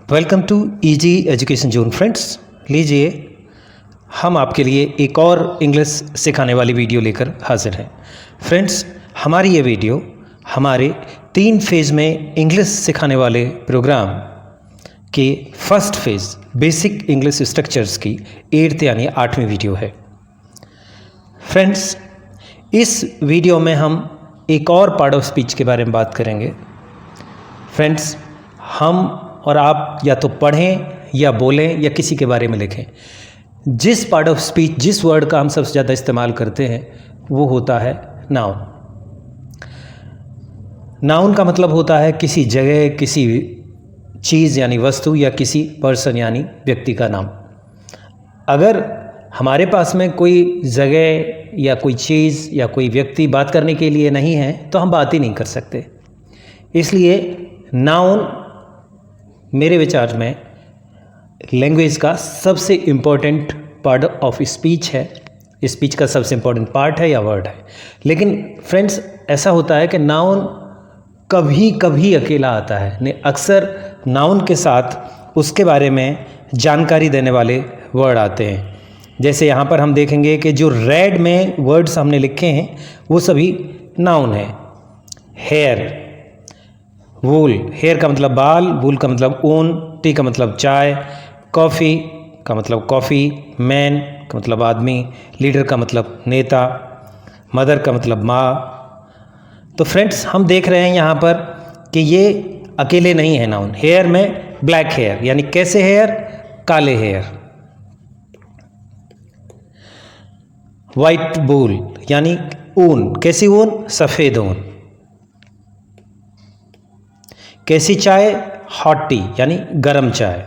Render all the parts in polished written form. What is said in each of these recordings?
Welcome to easy education zone friends. लीजिए हम आपके लिए एक और इंग्लिश सिखाने वाली वीडियो लेकर हाजिर हैं। फ्रेंड्स, हमारी ये वीडियो हमारे 3 फेज़ में इंग्लिश सिखाने वाले प्रोग्राम के first phase basic English structures की 8th यानी 8वीं वीडियो है। फ्रेंड्स, इस वीडियो में हम एक और पार्ट ऑफ स्पीच के बारे में बात करेंगे। फ्रेंड्स, हम और आप या तो पढ़ें या बोलें या किसी के बारे में लिखें, जिस पार्ट ऑफ स्पीच जिस वर्ड का हम सबसे ज़्यादा इस्तेमाल करते हैं वो होता है नाउन। नाउन का मतलब होता है किसी जगह, किसी चीज़ यानी वस्तु या किसी पर्सन यानी व्यक्ति का नाम। अगर हमारे पास में कोई जगह या कोई चीज़ या कोई व्यक्ति बात करने के लिए नहीं है तो हम बात ही नहीं कर सकते। इसलिए नाउन मेरे विचार में लैंग्वेज का सबसे इम्पोर्टेंट पार्ट ऑफ स्पीच है। स्पीच का सबसे इम्पोर्टेंट पार्ट है या वर्ड है। लेकिन फ्रेंड्स, ऐसा होता है कि नाउन कभी कभी अकेला आता है। अक्सर नाउन के साथ उसके बारे में जानकारी देने वाले वर्ड आते हैं। जैसे यहाँ पर हम देखेंगे कि जो रेड में वर्ड्स हमने लिखे हैं वो सभी नाउन हैं। हेयर, वूल, हेयर का मतलब बाल, वूल का मतलब ऊन, टी का मतलब चाय, कॉफ़ी का मतलब कॉफ़ी, मैन का मतलब आदमी, लीडर का मतलब नेता, मदर का मतलब माँ। तो फ्रेंड्स, हम देख रहे हैं यहाँ पर कि ये अकेले नहीं है नाउन। हेयर में ब्लैक हेयर यानी कैसे हेयर, काले हेयर। वाइट वूल यानी ऊन, कैसी ऊन, सफ़ेद ऊन। कैसी चाय, हॉट टी यानी गरम चाय।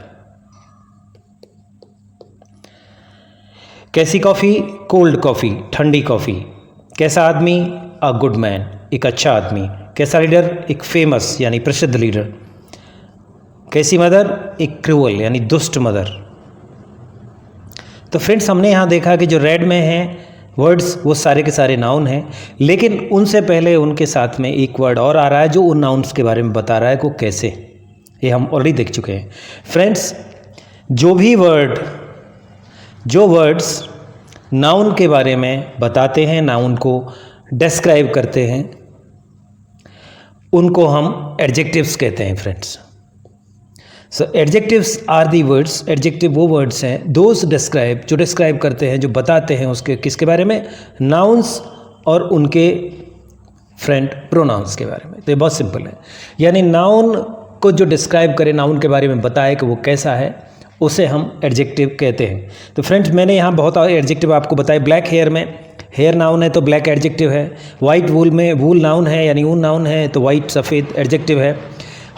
कैसी कॉफ़ी, कोल्ड कॉफ़ी, ठंडी कॉफ़ी। कैसा आदमी, अ गुड मैन, एक अच्छा आदमी। कैसा लीडर, एक फेमस यानी प्रसिद्ध लीडर। कैसी मदर, एक क्रूअल यानी दुष्ट मदर। तो फ्रेंड्स, हमने यहाँ देखा कि जो रेड में हैं वर्ड्स वो सारे के सारे नाउन हैं, लेकिन उनसे पहले उनके साथ में एक वर्ड और आ रहा है जो उन नाउन्स के बारे में बता रहा है कि वो कैसे। ये हम ऑलरेडी देख चुके हैं। फ्रेंड्स, जो वर्ड्स नाउन के बारे में बताते हैं, नाउन को डिस्क्राइब करते हैं, उनको हम एडजेक्टिव्स कहते हैं। Friends, so adjectives are the words. Adjective वो वर्ड्स हैं दोज डिस्क्राइब, जो डिस्क्राइब करते हैं, जो बताते हैं उसके किसके बारे में, नाउन्स और उनके फ्रेंड प्रोनाउंस के बारे में। तो ये बहुत सिंपल है। यानी नाउन को जो डिस्क्राइब करे, नाउन के बारे में बताए कि वो कैसा है, उसे हम एडजेक्टिव कहते हैं। तो फ्रेंड्स, मैंने यहाँ बहुत एडजेक्टिव आपको बताए। ब्लैक हेयर में हेयर नाउन है तो ब्लैक एडजेक्टिव है। वाइट वूल में वूल नाउन है यानी ऊन नाउन है तो वाइट सफ़ेद एडजेक्टिव है।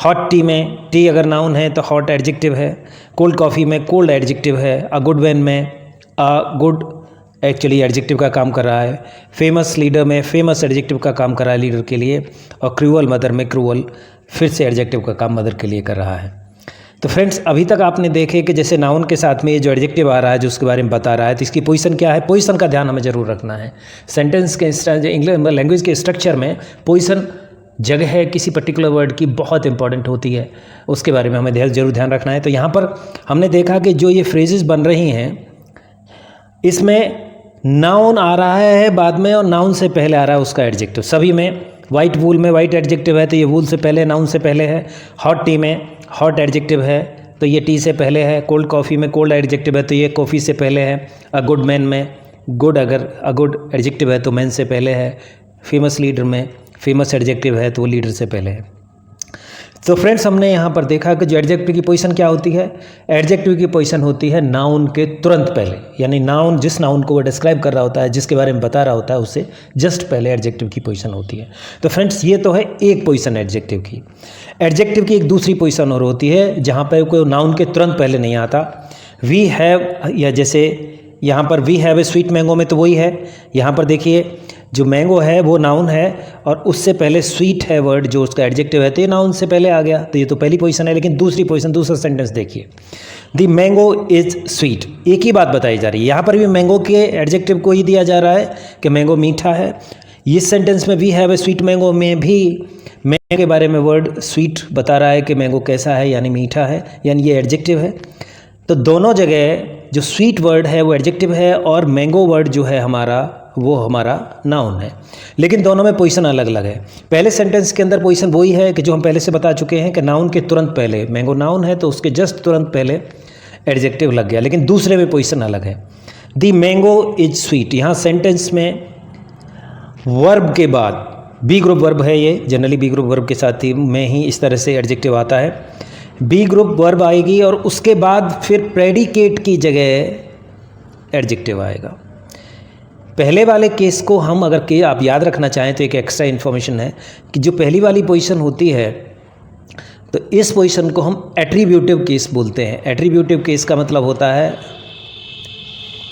हॉट टी में टी अगर नाउन है तो हॉट एडजेक्टिव है। कोल्ड कॉफ़ी में कोल्ड एडजेक्टिव है। अ गुड मैन में अ गुड एक्चुअली एडजेक्टिव का काम कर रहा है। फेमस लीडर में फेमस एडजेक्टिव का काम कर रहा है लीडर के लिए। और क्रूअल मदर में क्रूअल फिर से एडजेक्टिव का काम मदर के लिए कर रहा है। तो फ्रेंड्स, अभी तक आपने देखे कि जैसे नाउन के साथ में ये जो एडजेक्टिव आ रहा है जो उसके बारे में बता रहा है, तो इसकी पोजीशन क्या है। पोजीशन का ध्यान हमें ज़रूर रखना है। सेंटेंस के इंग्लिश लैंग्वेज के स्ट्रक्चर में पोजीशन, जगह है किसी पर्टिकुलर वर्ड की बहुत इंपॉर्टेंट होती है, उसके बारे में हमें ज़रूर ध्यान रखना है। तो यहाँ पर हमने देखा कि जो ये फ्रेजेस बन रही हैं इसमें नाउन आ रहा है बाद में और नाउन से पहले आ रहा है उसका एडजेक्टिव। सभी में वाइट वूल में वाइट एडजेक्टिव है तो ये वूल से पहले, नाउन से पहले है। हॉट टी में हॉट एडजेक्टिव है तो ये टी से पहले है। कोल्ड कॉफ़ी में कोल्ड एडजेक्टिव है तो ये कॉफ़ी से पहले है। अ गुड मैन में गुड, अगर अ गुड एडजेक्टिव है तो मैन से पहले है। फेमस लीडर में फेमस एडजेक्टिव है तो वो लीडर से पहले है। तो फ्रेंड्स, हमने यहाँ पर देखा कि जो एडजेक्टिव की पोजीशन क्या होती है। एडजेक्टिव की पोजीशन होती है नाउन के तुरंत पहले, यानी नाउन जिस नाउन को वो डिस्क्राइब कर रहा होता है, जिसके बारे में बता रहा होता है, उससे जस्ट पहले एडजेक्टिव की पोजीशन होती है। तो फ्रेंड्स, ये तो है एक पोजीशन एडजेक्टिव की। एडजेक्टिव की एक दूसरी पोजीशन और होती है जहाँ पर कोई नाउन के तुरंत पहले नहीं आता। वी हैव, या जैसे यहाँ पर we have a sweet mango में तो वही है। यहाँ पर देखिए जो मैंगो है वो नाउन है और उससे पहले स्वीट है वर्ड जो उसका एडजेक्टिव है, तो ये नाउन से पहले आ गया। तो ये तो पहली पोजीशन है। लेकिन दूसरी पोजीशन, दूसरा सेंटेंस देखिए, द मैंगो इज़ स्वीट। एक ही बात बताई जा रही है। यहाँ पर भी मैंगो के एडजेक्टिव को ही दिया जा रहा है कि मैंगो मीठा है। इस सेंटेंस में we have a sweet mango में भी मैंगो के बारे में वर्ड स्वीट बता रहा है कि मैंगो कैसा है, यानी मीठा है, यानी ये एडजेक्टिव है। तो दोनों जगह जो स्वीट वर्ड है वो एडजेक्टिव है और मैंगो वर्ड जो है हमारा वो हमारा नाउन है, लेकिन दोनों में पोजीशन अलग अलग है। पहले सेंटेंस के अंदर पोजीशन वही है कि जो हम पहले से बता चुके हैं कि नाउन के तुरंत पहले, मैंगो नाउन है तो उसके जस्ट तुरंत पहले एडजेक्टिव लग गया, लेकिन दूसरे में पोजीशन अलग है। दी मैंगो इज स्वीट, यहाँ सेंटेंस में वर्ब के बाद बी ग्रुप वर्ब है, ये जनरली बी ग्रुप वर्ब के साथ ही में ही इस तरह से एडजेक्टिव आता है। बी ग्रुप वर्ब आएगी और उसके बाद फिर प्रेडिकेट की जगह एडजेक्टिव आएगा। पहले वाले केस को हम अगर के आप याद रखना चाहें तो एक एक्स्ट्रा इन्फॉर्मेशन है कि जो पहली वाली पोजीशन होती है तो इस पोजीशन को हम एट्रीब्यूटिव केस बोलते हैं। एट्रीब्यूटिव केस का मतलब होता है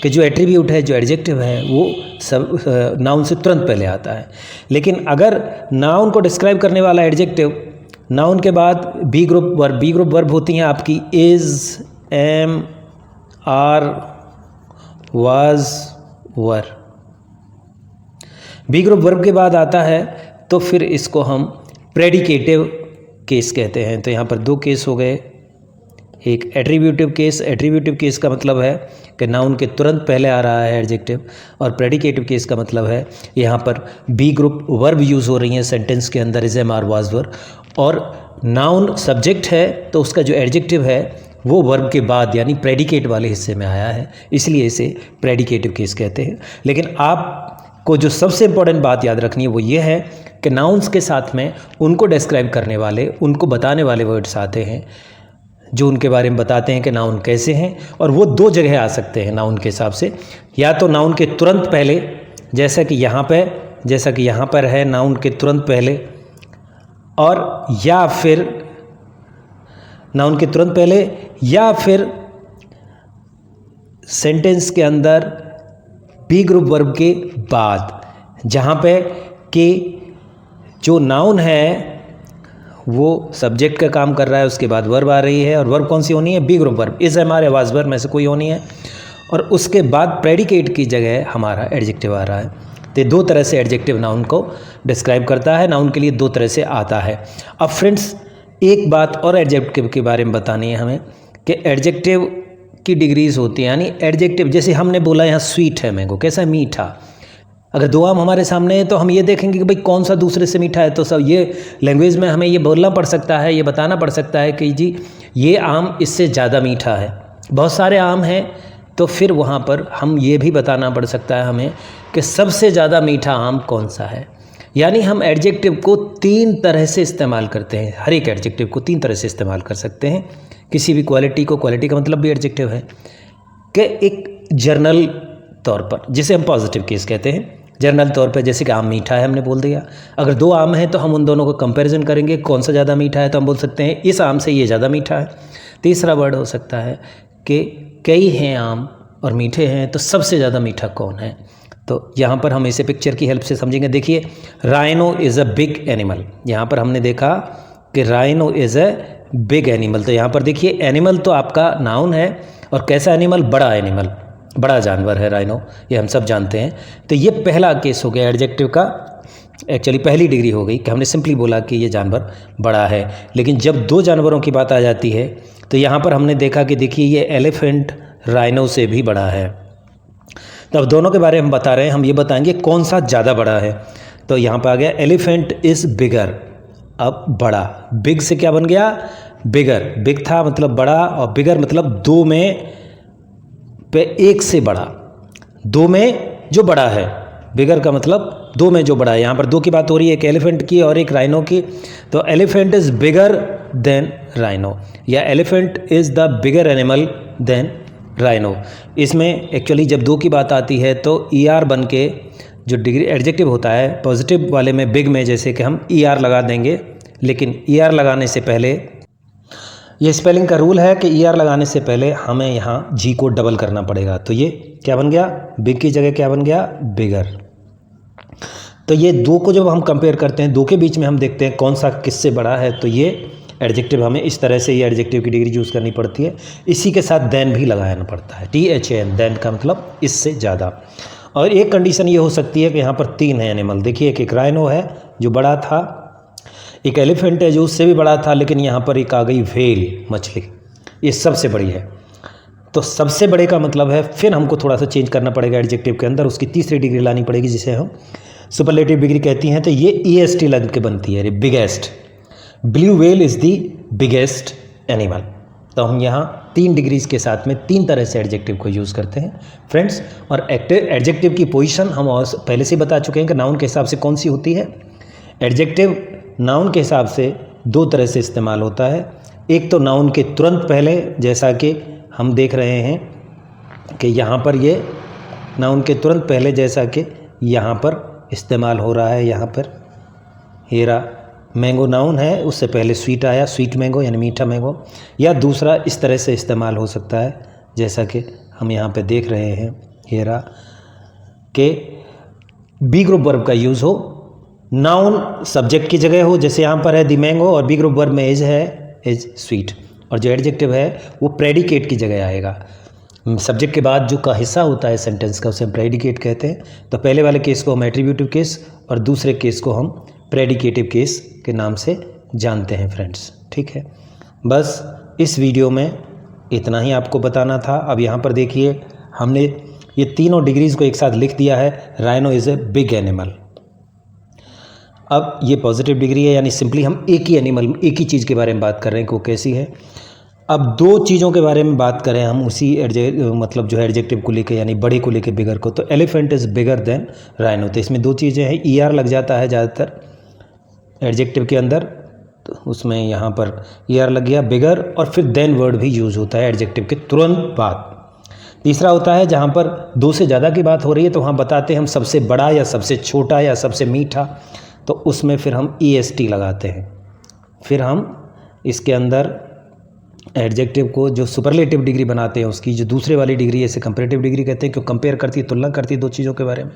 कि जो एट्रीब्यूट है, जो एडजेक्टिव है, वो सब नाउन से तुरंत पहले आता है। लेकिन अगर नाउन को डिस्क्राइब करने वाला एडजेक्टिव नाउन के बाद बी ग्रुप वर्ब होती हैं आपकी is, am, are, was, were. Be group verb के बाद आता है तो फिर इसको हम प्रेडिकेटिव केस कहते हैं। तो यहाँ पर दो केस हो गए, एक एट्रीब्यूटिव केस। एट्रीब्यूटिव केस का मतलब है कि नाउन के तुरंत पहले आ रहा है एडजेक्टिव, और प्रेडिकेटिव केस का मतलब है यहाँ पर बी ग्रुप वर्ब यूज़ हो रही है सेंटेंस के अंदर, इज, एम, आर, वाज, वर, और नाउन सब्जेक्ट है तो उसका जो एडजेक्टिव है वो वर्ब के बाद यानी प्रेडिकेट वाले हिस्से में आया है, इसलिए इसे प्रेडिकेटिव केस कहते हैं। लेकिन आपको जो सबसे इंपॉर्टेंट बात याद रखनी है वो ये है कि नाउन्स के साथ में उनको डिस्क्राइब करने वाले, उनको बताने वाले वर्ड्स आते हैं जो उनके बारे में बताते हैं कि नाउन कैसे हैं, और वो दो जगह आ सकते हैं नाउन के हिसाब से। या तो नाउन के तुरंत पहले, जैसा कि यहाँ पर है नाउन के तुरंत पहले, और या फिर नाउन के तुरंत पहले, या फिर सेंटेंस के अंदर बी ग्रुप वर्ब के बाद, जहाँ पे कि जो नाउन है वो सब्जेक्ट का काम कर रहा है, उसके बाद वर्ब आ रही है, और वर्ब कौन सी होनी है? B group verb, is, am, are, was, were में से कोई होनी है, और उसके बाद प्रेडिकेट की जगह हमारा एडजेक्टिव आ रहा है। तो दो तरह से एडजेक्टिव नाउन को डिस्क्राइब करता है, नाउन के लिए दो तरह से आता है। अब फ्रेंड्स एक बात और एडजेक्टिव के बारे में बतानी है हमें कि एडजेक्टिव की डिग्रीज होती हैं, यानी एडजेक्टिव जैसे हमने बोला यहाँ स्वीट है मैंगो, कैसा है? मीठा। अगर दो आम हमारे सामने है तो हम ये देखेंगे कि भाई कौन सा दूसरे से मीठा है, तो सब ये लैंग्वेज में हमें ये बोलना पड़ सकता है, ये बताना पड़ सकता है कि जी ये आम इससे ज़्यादा मीठा है। बहुत सारे आम हैं तो फिर वहाँ पर हम ये भी बताना पड़ सकता है हमें कि सबसे ज़्यादा मीठा आम कौन सा है। यानी हम एडजेक्टिव को तीन तरह से इस्तेमाल करते हैं, हर एक एडजेक्टिव को तीन तरह से इस्तेमाल कर सकते हैं। किसी भी क्वालिटी को, क्वालिटी का मतलब भी एडजेक्टिव है, कि एक जर्नल तौर पर जिसे हम पॉजिटिव केस कहते हैं, जनरल तौर पे जैसे कि आम मीठा है हमने बोल दिया। अगर दो आम हैं तो हम उन दोनों को कंपैरिजन करेंगे, कौन सा ज़्यादा मीठा है, तो हम बोल सकते हैं इस आम से ये ज़्यादा मीठा है। तीसरा वर्ड हो सकता है कि कई हैं आम और मीठे हैं तो सबसे ज़्यादा मीठा कौन है। तो यहाँ पर हम इसे पिक्चर की हेल्प से समझेंगे। देखिए, rhino is a big animal, यहाँ पर हमने देखा कि rhino is a big animal. तो यहाँ पर देखिए एनिमल तो आपका नाउन है, और कैसा एनिमल? बड़ा एनिमल, बड़ा जानवर है राइनो, ये हम सब जानते हैं। तो ये पहला केस हो गया एडजेक्टिव का, एक्चुअली पहली डिग्री हो गई कि हमने सिंपली बोला कि ये जानवर बड़ा है। लेकिन जब दो जानवरों की बात आ जाती है तो यहाँ पर हमने देखा कि देखिए ये एलिफेंट राइनो से भी बड़ा है। तो अब दोनों के बारे में हम बता रहे हैं, हम ये बताएंगे कौन सा ज़्यादा बड़ा है। तो यहाँ पर आ गया एलिफेंट इज़ बिगर, अब बड़ा, बिग से क्या बन गया? बिगर। बिग था मतलब बड़ा, और बिगर मतलब दो में पे एक से बड़ा, दो में जो बड़ा है। बिगर का मतलब दो में जो बड़ा है। यहाँ पर दो की बात हो रही है, एक एलिफेंट की और एक राइनो की। तो elephant is bigger than rhino, या elephant is the bigger animal than rhino. इसमें एक्चुअली जब दो की बात आती है तो ई आर बन के जो डिग्री एडजेक्टिव होता है पॉजिटिव वाले में, बिग में जैसे कि हम ई आर लगा देंगे, लेकिन ई आर लगाने से पहले ये स्पेलिंग का रूल है कि ई आर लगाने से पहले हमें यहाँ जी को डबल करना पड़ेगा। तो ये क्या बन गया? बिग की जगह क्या बन गया? बिगर। तो ये दो को जब हम कंपेयर करते हैं, दो के बीच में हम देखते हैं कौन सा किससे बड़ा है, तो ये एडजेक्टिव हमें इस तरह से ये एडजेक्टिव की डिग्री यूज़ करनी पड़ती है। इसी के साथ देन भी लगाना पड़ता है, THAN, देन का मतलब इससे ज़्यादा। और एक कंडीशन ये हो सकती है कि यहाँ पर तीन है एनिमल। देखिए एक राइनो है जो बड़ा था, एक एलिफेंट है जो उससे भी बड़ा था, लेकिन यहाँ पर एक आ गई व्हेल मछली, ये सबसे बड़ी है। तो सबसे बड़े का मतलब है फिर हमको थोड़ा सा चेंज करना पड़ेगा एडजेक्टिव के अंदर, उसकी तीसरी डिग्री लानी पड़ेगी जिसे हम सुपरलेटिव डिग्री कहती हैं। तो ये EST लग के बनती है, biggest. Blue whale is the biggest animal. तो हम यहाँ 3 डिग्रीज के साथ में 3 तरह से एडजेक्टिव को यूज़ करते हैं फ्रेंड्स। और एडजेक्टिव की पोजीशन हम और पहले से बता चुके हैं कि नाउन के हिसाब से कौन सी होती है। एडजेक्टिव नाउन के हिसाब से 2 तरह से इस्तेमाल होता है। एक तो नाउन के तुरंत पहले, जैसा कि हम देख रहे हैं कि यहाँ पर ये नाउन के तुरंत पहले जैसा कि यहाँ पर इस्तेमाल हो रहा है। यहाँ पर हीरा मैंगो नाउन है, उससे पहले स्वीट आया, स्वीट मैंगो यानी मीठा मैंगो। या दूसरा इस तरह से इस्तेमाल हो सकता है जैसा कि हम यहाँ पे देख रहे हैं, हीरा के बी ग्रुप वर्ब का यूज़ हो, नाउन सब्जेक्ट की जगह हो, जैसे यहाँ पर है दी मैंगो, और बी ग्रुप वर्ब में इज है, इज स्वीट। और जो एडजेक्टिव है वो प्रेडिकेट की जगह आएगा। सब्जेक्ट के बाद जो का हिस्सा होता है सेंटेंस का उसे हम प्रेडिकेट कहते हैं। तो पहले वाले केस को हम एट्रीब्यूटिव केस और दूसरे केस को हम प्रेडिकेटिव केस के नाम से जानते हैं फ्रेंड्स। ठीक है, बस इस वीडियो में इतना ही आपको बताना था। अब यहाँ पर देखिए हमने ये तीनों डिग्रीज को एक साथ लिख दिया है। Rhino is a big animal. अब ये पॉजिटिव डिग्री है, यानी सिंपली हम एक ही एनिमल, एक ही चीज़ के बारे में बात कर रहे हैं कि वो कैसी है। अब 2 चीज़ों के बारे में बात करें हम उसी मतलब जो है एडजेक्टिव को लेके, यानी बड़े को लेके बिगर को, तो elephant is bigger than rhino. तो इसमें 2 चीज़ें हैं, ER लग जाता है ज़्यादातर एडजेक्टिव के अंदर, तो उसमें यहाँ पर ER लग गया बिगर, और फिर देन वर्ड भी यूज़ होता है एडजेक्टिव के तुरंत बाद। तीसरा होता है जहाँ पर 2 से ज़्यादा की बात हो रही है, तो वहाँ बताते हैं हम सबसे बड़ा या सबसे छोटा या सबसे मीठा, तो उसमें फिर हम EST लगाते हैं। फिर हम इसके अंदर एडजेक्टिव को जो सुपरलेटिव डिग्री बनाते हैं उसकी जो दूसरे वाली डिग्री है, इसे कंपेरेटिव डिग्री कहते हैं, क्यों कंपेयर करती है, तुलना करती है 2 चीज़ों के बारे में।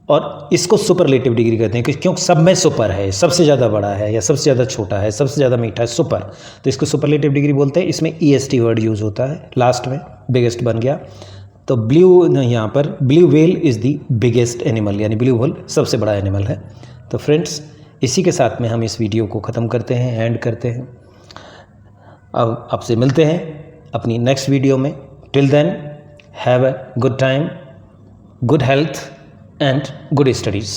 और इसको सुपरलेटिव डिग्री कहते हैं क्योंकि सब में सुपर है, सबसे ज़्यादा बड़ा है या सबसे ज़्यादा छोटा है, सबसे ज़्यादा मीठा है, सुपर, तो इसको सुपरलेटिव डिग्री बोलते हैं। इसमें EST वर्ड यूज़ होता है लास्ट में, बिगेस्ट बन गया। तो ब्लू, यहाँ पर blue whale is the biggest animal, यानी ब्लू व्हेल सबसे बड़ा एनिमल है। तो फ्रेंड्स इसी के साथ में हम इस वीडियो को ख़त्म करते हैं, एंड करते हैं। अब आपसे मिलते हैं अपनी नेक्स्ट वीडियो में। Till then have a good time, good health and good studies.